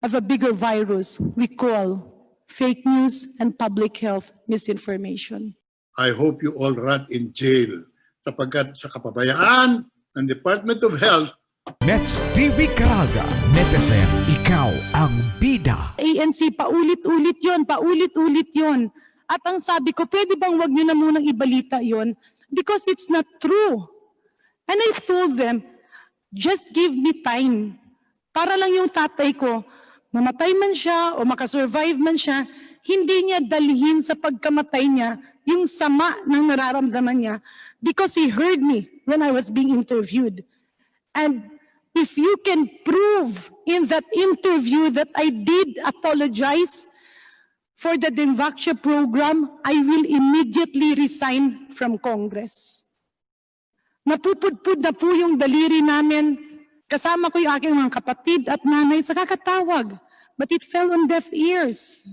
of a bigger virus we call fake news and public health misinformation. I hope you all rot in jail sapagkat sa kapabayaan ng Department of Health. Next TV Caraga, netizen, ikaw ang bida. ANC, paulit-ulit yon. At ang sabi ko, pwede bang wag nyo na munang ibalita yon? Because it's not true. And I told them, just give me time. Para lang yung tatay ko, mamatay man siya o makasurvive man siya, hindi niya dalhin sa pagkamatay niya yung sama ng nararamdaman niya because he heard me when I was being interviewed. And if you can prove in that interview that I did apologize for the Denvacia program, I will immediately resign from Congress. Napupudpud na po yung daliri namin. Kasama ko yung aking mga kapatid at nanay sa kakatawag. But it fell on deaf ears.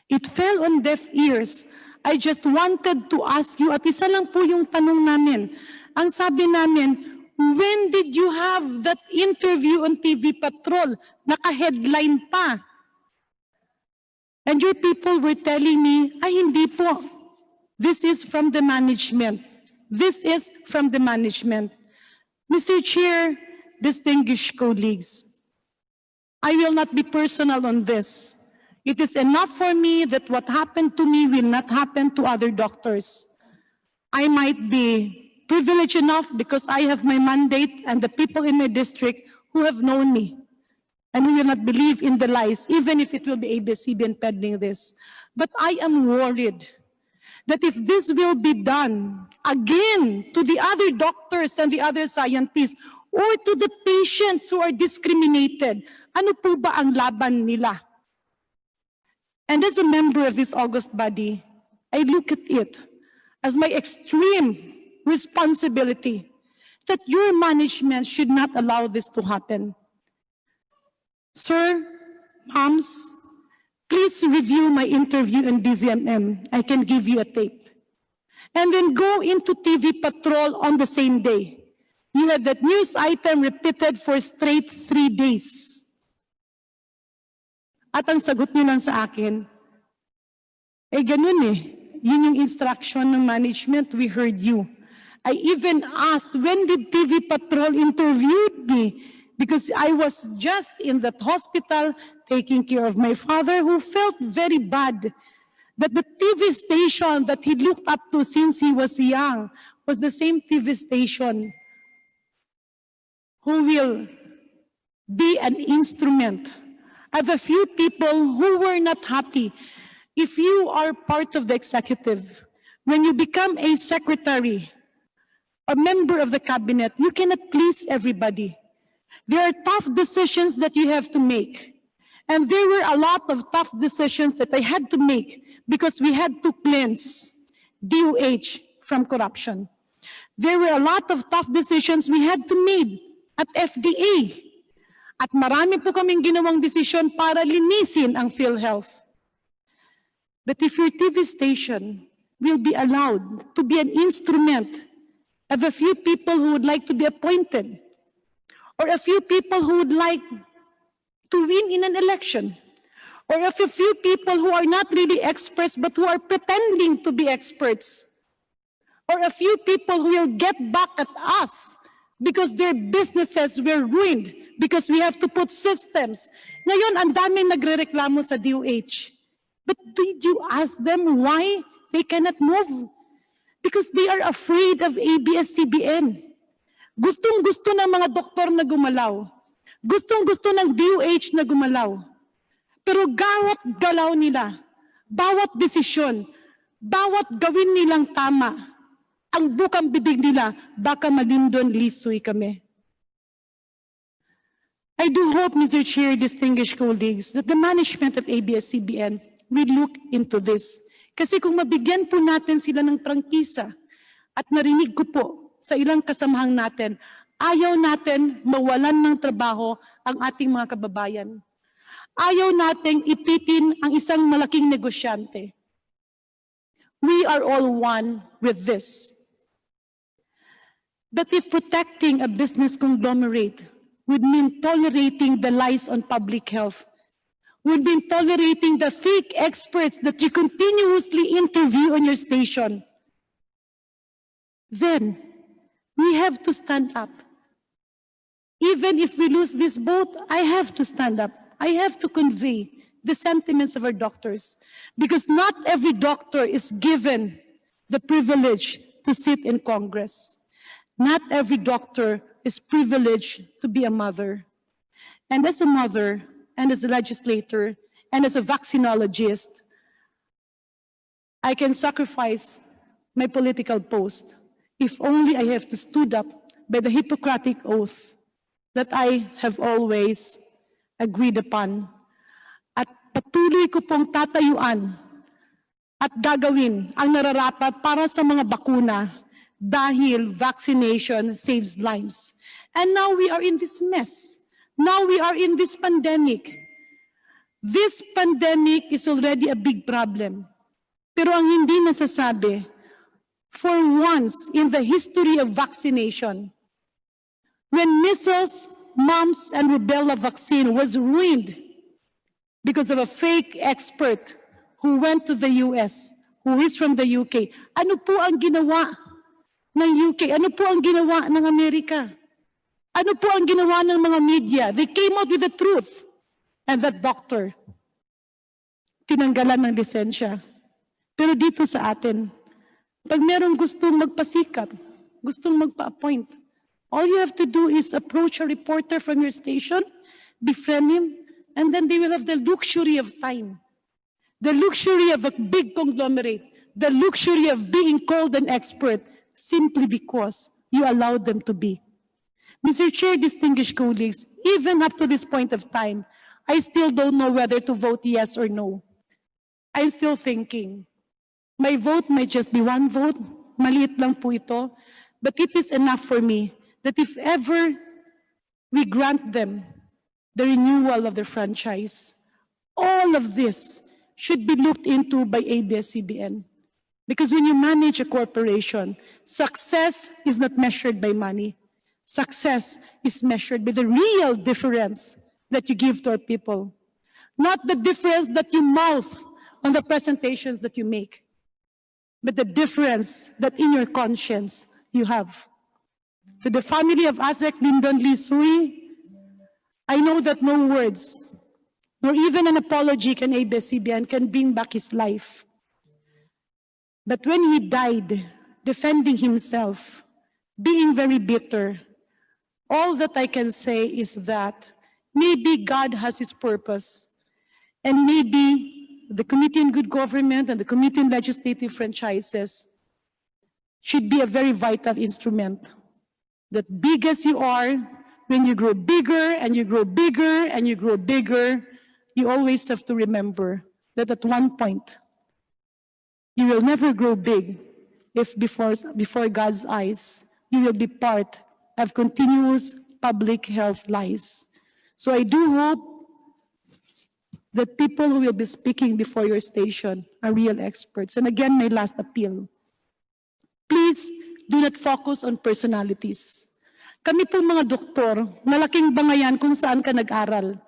It fell on deaf ears. I just wanted to ask you, at isa lang po yung tanong namin. Ang sabi namin, when did you have that interview on TV Patrol? Naka-headline pa. And your people were telling me, ay hindi po. This is from the management. This is from the management. Mr. Chair, distinguished colleagues, I will not be personal on this. It is enough for me that what happened to me will not happen to other doctors. I might be privileged enough because I have my mandate and the people in my district who have known me and who will not believe in the lies, even if it will be ABS-CBN pending this. But I am worried that if this will be done again to the other doctors and the other scientists or to the patients who are discriminated, ano po ba ang laban nila? And as a member of this august body, I look at it as my extreme responsibility that your management should not allow this to happen. Sir, moms, please review my interview in DZMM. I can give you a tape. And then go into TV Patrol on the same day. You had that news item repeated for straight 3 days. At ang sagot niyo lang sa akin, ganun eh. Yun yung instruction ng management, we heard you. I even asked, when did TV Patrol interviewed me? Because I was just in that hospital taking care of my father who felt very bad that the TV station that he looked up to since he was young was the same TV station who will be an instrument of a few people who were not happy. If you are part of the executive, when you become a secretary, a member of the cabinet, you cannot please everybody. There are tough decisions that you have to make. And there were a lot of tough decisions that I had to make because we had to cleanse DOH from corruption. There were a lot of tough decisions we had to make at FDA. At marami po kaming ginawang desisyon para linisin ang PhilHealth. But if your TV station will be allowed to be an instrument of a few people who would like to be appointed, or a few people who would like to win in an election, or a few people who are not really experts but who are pretending to be experts, or a few people who will get back at us because their businesses were ruined because we have to put systems. Ngayon, ang daming nagrereklamo sa DOH. But did you ask them why they cannot move? Because they are afraid of ABS-CBN. Gustong-gusto ng mga doktor na gumalaw. Gustong-gusto ng DOH na gumalaw. Pero bawat galaw nila, bawat desisyon, bawat gawin nilang tama, ang bukang bibig nila, baka malindon lisoy kami. I do hope, Mr. Chair, distinguished colleagues, that the management of ABS-CBN will look into this. Kasi kung mabigyan po natin sila ng prangkisa, at narinig ko po sa ilang kasamahang natin, ayaw natin mawalan ng trabaho ang ating mga kababayan. Ayaw nating ipitin ang isang malaking negosyante. We are all one with this. But if protecting a business conglomerate would mean tolerating the lies on public health, would mean tolerating the fake experts that you continuously interview on your station. Then we have to stand up. Even if we lose this vote, I have to stand up. I have to convey the sentiments of our doctors, because not every doctor is given the privilege to sit in Congress. Not every doctor is privileged to be a mother. And as a mother, and as a legislator, and as a vaccinologist, I can sacrifice my political post if only I have to stood up by the Hippocratic oath that I have always agreed upon. At patuloy ko pong tatayuan at gagawin ang nararapat para sa mga bakuna dahil vaccination saves lives. And now we are in this mess. Now we are in this pandemic. This pandemic is already a big problem. Pero ang hindi nasasabi, for once in the history of vaccination, when measles, mumps, and rubella vaccine was ruined because of a fake expert who went to the US, who is from the UK. Ano po ang ginawa ng UK? Ano po ang ginawa ng Amerika? Ano po ang ginawa ng mga media? They came out with the truth. And that doctor, tinanggalan ng lisensya. Pero dito sa atin, pag merong gustong magpasikat, gustong magpa-appoint, all you have to do is approach a reporter from your station, befriend him, and then they will have the luxury of time, the luxury of a big conglomerate, the luxury of being called an expert simply because you allowed them to be. Mr. Chair, distinguished colleagues, even up to this point of time, I still don't know whether to vote yes or no. I'm still thinking. My vote might just be one vote, maliit lang po ito, but it is enough for me that if ever we grant them the renewal of their franchise, all of this should be looked into by ABS-CBN. Because when you manage a corporation, success is not measured by money. Success is measured by the real difference that you give to our people, not the difference that you mouth on the presentations that you make, but the difference that in your conscience you have. To the family of Asek Lyndon Lee Sui, I know that no words, nor even an apology can ABS-CBN can bring back his life. But when he died, defending himself, being very bitter, all that I can say is that maybe God has his purpose, and maybe the Committee on Good Government and the Committee on Legislative Franchises should be a very vital instrument. That big as you are, when you grow bigger and you grow bigger and you grow bigger, you always have to remember that at one point, you will never grow big if before God's eyes, you will be part of continuous public health lies. So I do hope that people who will be speaking before your station are real experts. And again, my last appeal. Please do not focus on personalities. Kami po mga doktor, malaking bangayan kung saan ka nag-aral.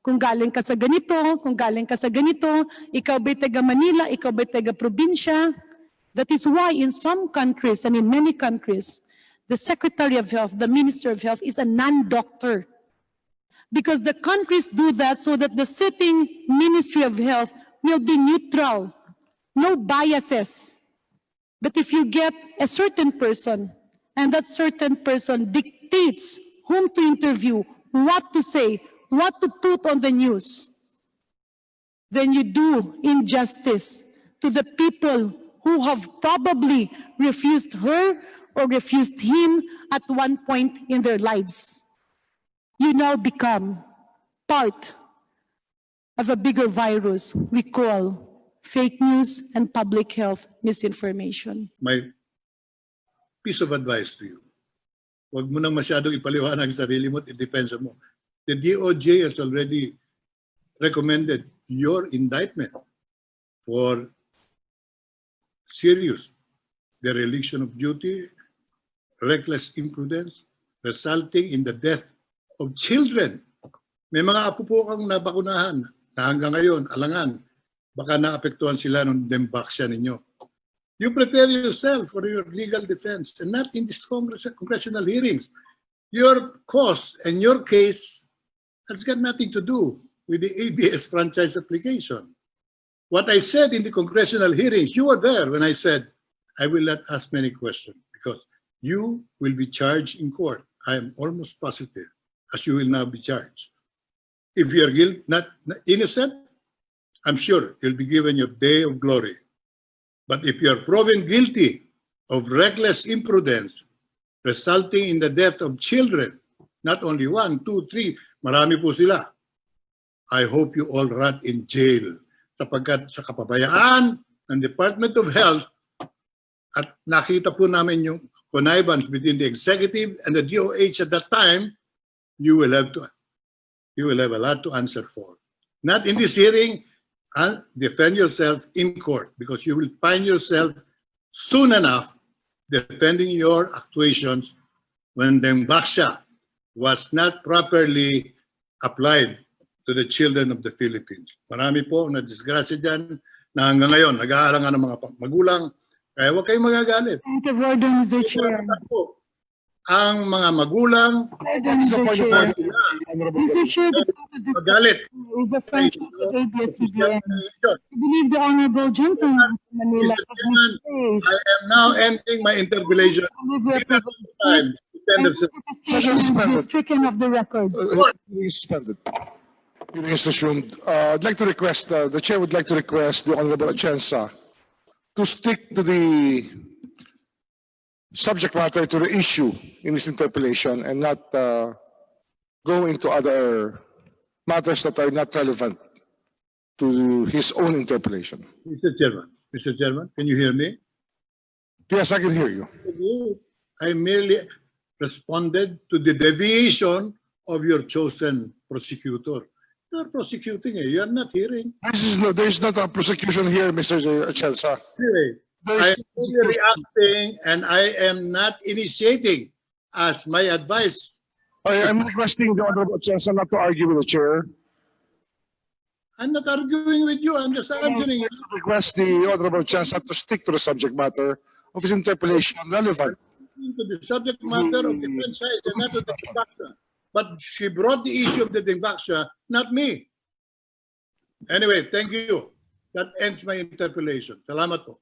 Kung galing ka sa ganito, kung galing ka sa ganito, ikaw ba'y taga Manila, ikaw ba'y taga probinsya. That is why in some countries and in many countries, the Secretary of Health, the Minister of Health is a non-doctor. Because the countries do that so that the sitting Ministry of Health will be neutral, no biases. But if you get a certain person, and that certain person dictates whom to interview, what to say, what to put on the news, then you do injustice to the people who have probably refused her or refused him at one point in their lives. You now become part of a bigger virus we call fake news and public health misinformation. My piece of advice to you, huwag mo nang masyadong ipaliwanag sa sarili mo, it depends mo. The DOJ has already recommended your indictment for serious dereliction of duty, reckless imprudence, resulting in the death of children. May mga apo po kang nabakunahan na hanggang ngayon, alangan, baka naapektuhan sila ng dembaksya ninyo. You prepare yourself for your legal defense and not in these congressional hearings. Your cause and your case has got nothing to do with the ABS franchise application. What I said in the congressional hearings, you were there when I said, I will not ask many questions because you will be charged in court. I am almost positive, as you will now be charged. If you are not innocent, I'm sure you'll be given your day of glory. But if you are proven guilty of reckless imprudence resulting in the death of children, not only 1, 2, 3, marami po sila, I hope you all rot in jail. Sapagkat sa kapabayaan ng Department of Health at nakita po namin yung connivance between the executive and the DOH at that time, you will have a lot to answer for. Not in this hearing, and defend yourself in court because you will find yourself soon enough defending your actuations when the Mbaksha was not properly applied to the children of the Philippines. Marami po na disgrasya dyan na hanggang ngayon nag-aalangan ng mga magulang. Kaya huwag kayong magagalit. Point of order, Mr. Chair. Ang mga magulang, Mr. Chair. Mr. Chair, the point of this magalit. is the franchise of ABS-CBN. I believe the Honorable Gentleman from Manila Mr. Chairman, I am now ending my interpellation. Time. Is stricken of the record. Hearing is suspended. Hearing is resumed. I'd like to request, the chair would like to request the Honorable Atienza to stick to the subject matter, to the issue in this interpellation and not go into other matters that are not relevant to his own interpellation. Mr. Chairman, can you hear me? Yes, I can hear you. I merely responded to the deviation of your chosen prosecutor. You are prosecuting, you are not hearing. There is not a prosecution here, Mr. Atienza. Anyway, I am only reacting and I am not initiating as my advice. I'm requesting the Honorable Atienza not to argue with the chair. I'm not arguing with you, I'm just answering you. Request the Honorable Atienza to stick to the subject matter of his interpellation relevant. To the subject matter of the franchise and not to the Dingbaksha. But she brought the issue of the Dingbaksha, not me. Anyway, thank you. That ends my interpellation. Salamat po.